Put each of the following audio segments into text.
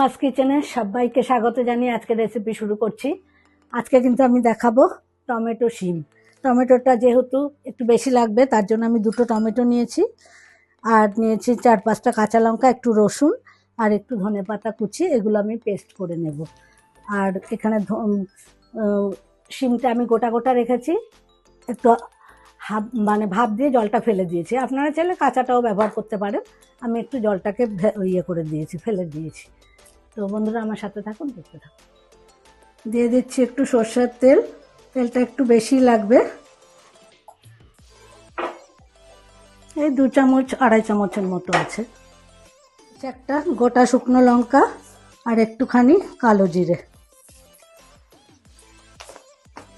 মাস কিচেনে সবাইকে স্বাগত জানিয়ে আজকে রেসিপি শুরু করছি। আজকে কিন্তু আমি দেখাবো টমেটো শিম। টমেটোটা যেহেতু একটু বেশি লাগবে তার জন্য আমি দুটো টমেটো নিয়েছি, আর নিয়েছি 4-5টা কাঁচা লঙ্কা, একটু রসুন আর একটু ধনেপাতা কুচি। এগুলো আমি পেস্ট করে নেব। আর এখানে শিমটা আমি গোটা গোটা রেখেছি, একটু ভাপ দিয়ে জলটা ফেলে দিয়েছি। আপনারা চাইলে কাঁচাটাও ব্যবহার করতে পারেন। আমি একটু জলটাকে করে দিয়েছি, ফেলে দিয়েছি। তো বন্ধুরা আমার সাথে থাকুন, দেখতে থাকুন। দিয়ে দিচ্ছি একটু সর্ষের তেল। তেলটা একটু বেশি লাগবে, এই 2 চামচ 2.5 চামচের মতো আছে। একটা গোটা শুকনো লঙ্কা আর একটুখানি কালো জিরে।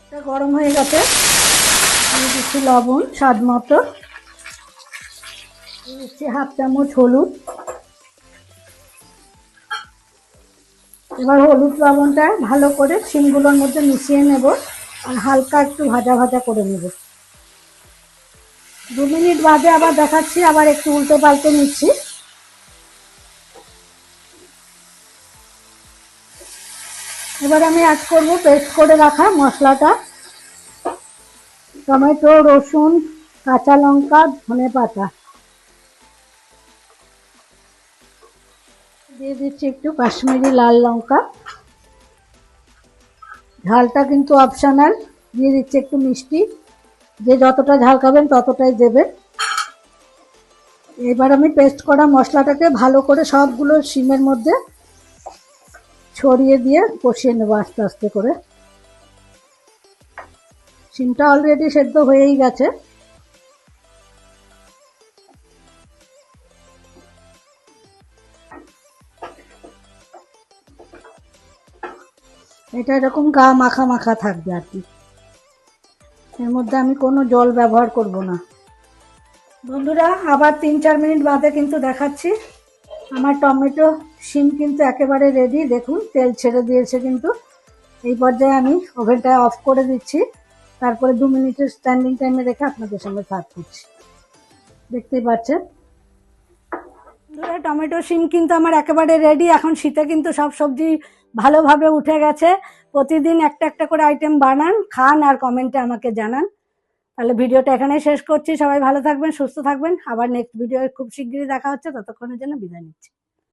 এটা গরম হয়ে গেছে, দিয়ে দিচ্ছি লবণ স্বাদ মতো, দিয়ে দিচ্ছি 1/2 চামচ হলুদ। এবার হলুদ লবণটা ভালো করে শিমগুলোর মধ্যে মিশিয়ে নেব আর হালকা একটু ভাজা ভাজা করে নেব। 2 মিনিট বাদে আবার দেখাচ্ছি, আবার একটু উল্টে পাল্টে নিচ্ছি। এবার আমি অ্যাড করব পেস্ট করে রাখা মশলাটা, টমেটো, রসুন, কাঁচা লঙ্কা, ধনেপাতা। দিয়ে দিচ্ছি একটু কাশ্মীরি লাল লঙ্কা। ঝালটা কিন্তু অপশনাল। দিয়ে দিচ্ছি একটু মিষ্টি, যে যতটা ঝাল খাবেন ততটাই দেবেন। এবার আমি পেস্ট করা মশলাটাকে ভালো করে সবগুলো শিমের মধ্যে ছড়িয়ে দিয়ে কষিয়ে নেবো আস্তে আস্তে করে। শিমটা অলরেডি সেদ্ধ হয়েই গেছে। এটা এরকম গা মাখা মাখা থাকবে আর কি। এর মধ্যে আমি কোনো জল ব্যবহার করব না। বন্ধুরা আবার 3-4 মিনিট বাদে কিন্তু দেখাচ্ছি। আমার টমেটো শিম কিন্তু একেবারে রেডি, দেখুন তেল ছেড়ে দিয়েছে কিন্তু। এই পর্যায়ে আমি ওভেনটা অফ করে দিচ্ছি, তারপরে 2 মিনিটের স্ট্যান্ডিং টাইমে রেখে আপনাদের সঙ্গে সার্ভ করছি। দেখতেই পাচ্ছেন বন্ধুরা, টমেটো শিম কিন্তু আমার একেবারে রেডি। এখন শীতে কিন্তু সব সবজি ভালোভাবে উঠে গেছে। প্রতিদিন একটা একটা করে আইটেম বানান, খান আর কমেন্টে আমাকে জানান। তাহলে ভিডিওটা এখানেই শেষ করছি। সবাই ভালো থাকবেন, সুস্থ থাকবেন। আবার নেক্সট ভিডিও খুব শিগগিরই দেখা হচ্ছে। ততক্ষণের জন্য বিদায় নিচ্ছি।